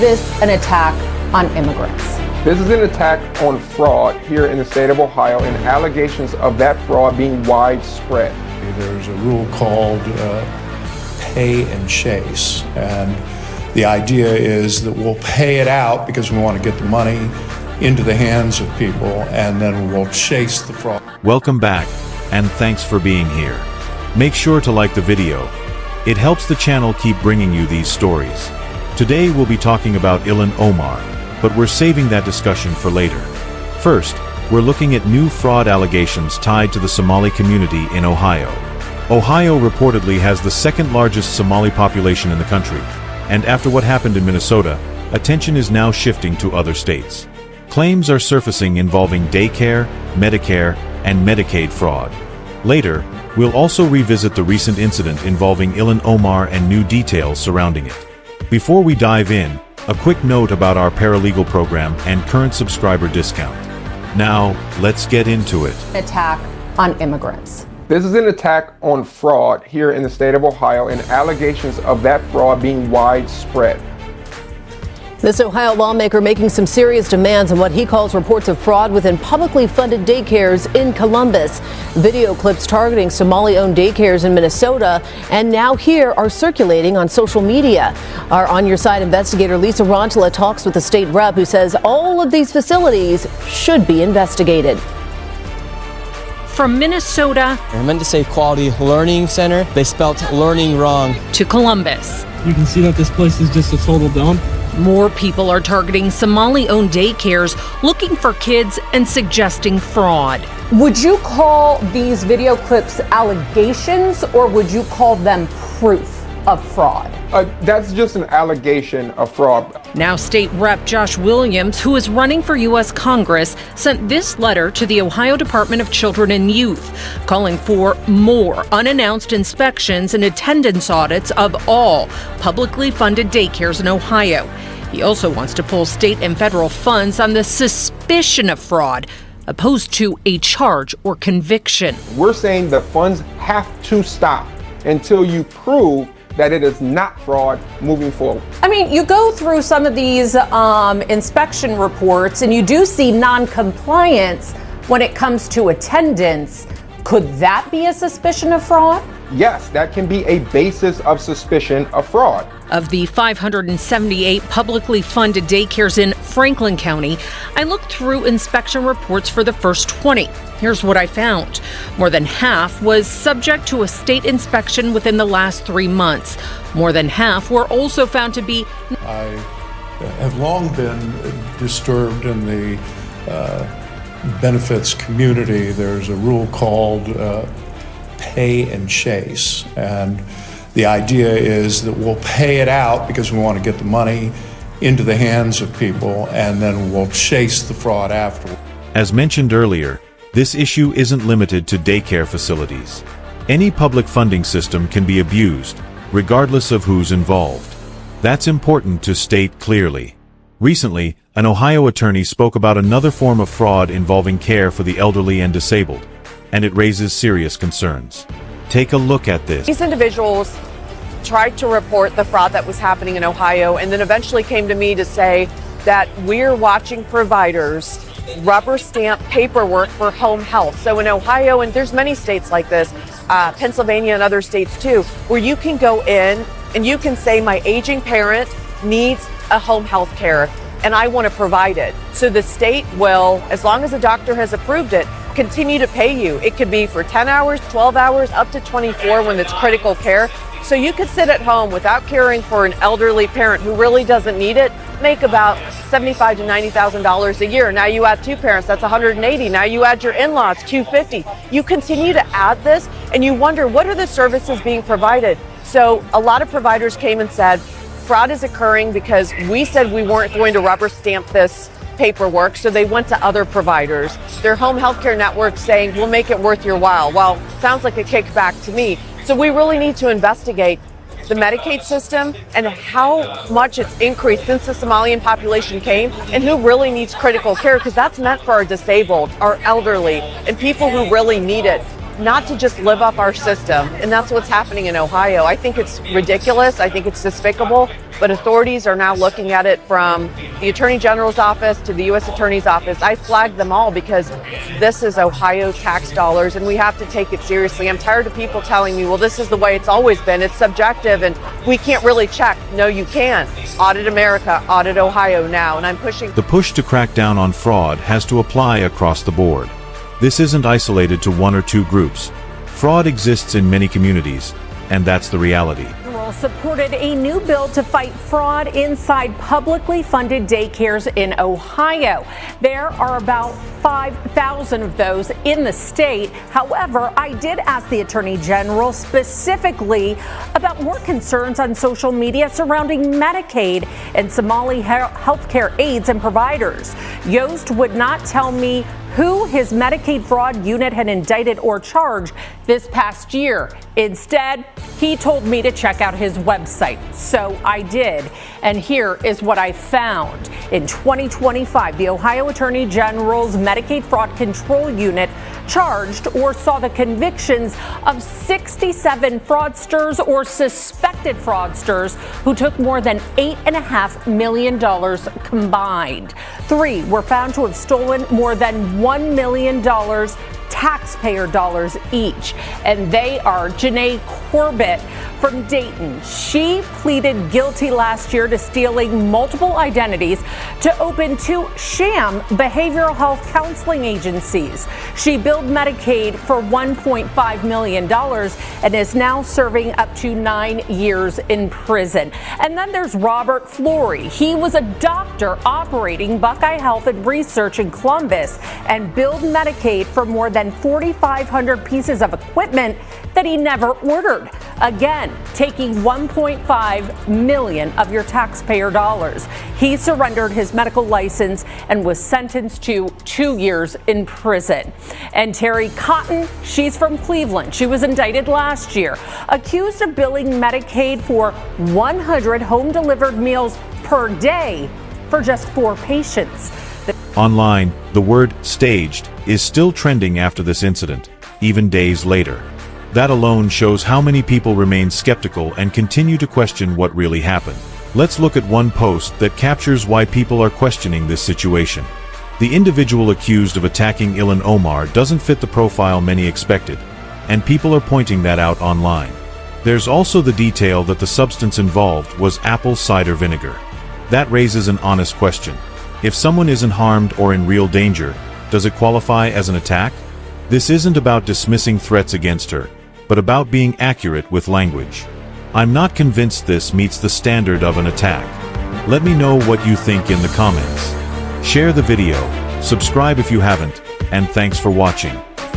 this an attack on immigrants? This is an attack on fraud here in the state of Ohio and allegations of that fraud being widespread. There's a rule called pay and chase, and the idea is that we'll pay it out because we want to get the money into the hands of people, and then we'll chase the fraud. Welcome back, and thanks for being here. Make sure to like the video. It helps the channel keep bringing you these stories. Today we'll be talking about Ilhan Omar, but we're saving that discussion for later. First, we're looking at new fraud allegations tied to the Somali community in Ohio. Ohio reportedly has the second largest Somali population in the country, and after what happened in Minnesota, attention is now shifting to other states. Claims are surfacing involving daycare, Medicare, and Medicaid fraud. Later, we'll also revisit the recent incident involving Ilhan Omar and new details surrounding it. Before we dive in, a quick note about our paralegal program and current subscriber discount. Now, let's get into it. Attack on immigrants. This is an attack on fraud here in the state of Ohio and allegations of that fraud being widespread. This Ohio lawmaker making some serious demands on what he calls reports of fraud within publicly funded daycares in Columbus. Video clips targeting Somali-owned daycares in Minnesota and now here are circulating on social media. Our On Your Side investigator Lisa Rontala talks with the state rep who says all of these facilities should be investigated. From Minnesota, they're meant to say Quality Learning Center. They spelled learning wrong. To Columbus. You can see that this place is just a total dump. More people are targeting Somali-owned daycares, looking for kids and suggesting fraud. Would you call these video clips allegations or would you call them proof of fraud? That's just an allegation of fraud. Now State Rep Josh Williams, who is running for U.S. Congress, sent this letter to the Ohio Department of Children and Youth, calling for more unannounced inspections and attendance audits of all publicly funded daycares in Ohio. He also wants to pull state and federal funds on the suspicion of fraud, opposed to a charge or conviction. We're saying the funds have to stop until you prove that it is not fraud moving forward. I mean, you go through some of these inspection reports and you do see non-compliance when it comes to attendance. Could that be a suspicion of fraud? Yes, that can be a basis of suspicion of fraud. Of the 578 publicly funded daycares in Franklin County, I looked through inspection reports for the first 20. Here's what I found. More than half was subject to a state inspection within the last 3 months. More than half were also found to be... I have long been disturbed in the benefits community. There's a rule called pay and chase, and the idea is that we'll pay it out because we want to get the money into the hands of people, and then we'll chase the fraud afterward. As mentioned earlier, this issue isn't limited to daycare facilities. Any public funding system can be abused, regardless of who's involved. That's important to state clearly. Recently, an Ohio attorney spoke about another form of fraud involving care for the elderly and disabled, and it raises serious concerns. Take a look at this. These individuals tried to report the fraud that was happening in Ohio and then eventually came to me to say that we're watching providers rubber stamp paperwork for home health. So in Ohio, and there's many states like this, Pennsylvania and other states too, where you can go in and you can say my aging parent needs a home health care and I want to provide it. So the state will, as long as the doctor has approved it, continue to pay you. It could be for 10 hours, 12 hours, up to 24 when it's critical care. So you could sit at home without caring for an elderly parent who really doesn't need it, make about $75,000 to $90,000 a year. Now you add two parents, that's $180,000. Now you add your in-laws, $250,000. You continue to add this and you wonder, what are the services being provided? So a lot of providers came and said, fraud is occurring because we said we weren't going to rubber stamp this paperwork, so they went to other providers. Their home healthcare network saying, we'll make it worth your while. Well, sounds like a kickback to me. So we really need to investigate the Medicaid system and how much it's increased since the Somalian population came and who really needs critical care, because that's meant for our disabled, our elderly, and people who really need it. not to just live off our system. And that's what's happening in Ohio. I think it's ridiculous. I think it's despicable. But authorities are now looking at it from the Attorney General's office to the U.S. Attorney's office. I flagged them all because this is Ohio tax dollars and we have to take it seriously. I'm tired of people telling me, well, this is the way it's always been. It's subjective and we can't really check. No, you can. Audit America, audit Ohio now. And I'm pushing. The push to crack down on fraud has to apply across the board. This isn't isolated to one or two groups. Fraud exists in many communities, and that's the reality. Supported a new bill to fight fraud inside publicly funded daycares in Ohio. There are about 5,000 of those in the state. However, I did ask the Attorney General specifically about more concerns on social media surrounding Medicaid and Somali healthcare aides and providers. Yost would not tell me who his Medicaid fraud unit had indicted or charged this past year. Instead, he told me to check out his website. So I did. And here is what I found. In 2025, the Ohio Attorney General's Medicaid Fraud Control Unit charged or saw the convictions of 67 fraudsters or suspected fraudsters who took more than $8.5 million combined. 3 were found to have stolen more than $1 million taxpayer dollars each. And they are Janae Corbett from Dayton. She pleaded guilty last year to stealing multiple identities to open 2 sham behavioral health counseling agencies. She billed Medicaid for $1.5 million and is now serving up to 9 years in prison. And then there's Robert Flory. He was a doctor operating Buckeye Health and Research in Columbus and billed Medicaid for more than 4,500 pieces of equipment that he never ordered. Again, taking $1.5 million of your taxpayer dollars. He surrendered his medical license and was sentenced to 2 years in prison. And Terry Cotton, she's from Cleveland. She was indicted last year, accused of billing Medicaid for 100 home-delivered meals per day for just 4 patients. Online, the word staged is still trending after this incident, even days later. That alone shows how many people remain skeptical and continue to question what really happened. Let's look at one post that captures why people are questioning this situation. The individual accused of attacking Ilhan Omar doesn't fit the profile many expected, and people are pointing that out online. There's also the detail that the substance involved was apple cider vinegar. That raises an honest question. If someone isn't harmed or in real danger, does it qualify as an attack? This isn't about dismissing threats against her, but about being accurate with language. I'm not convinced this meets the standard of an attack. Let me know what you think in the comments. Share the video, subscribe if you haven't, and thanks for watching.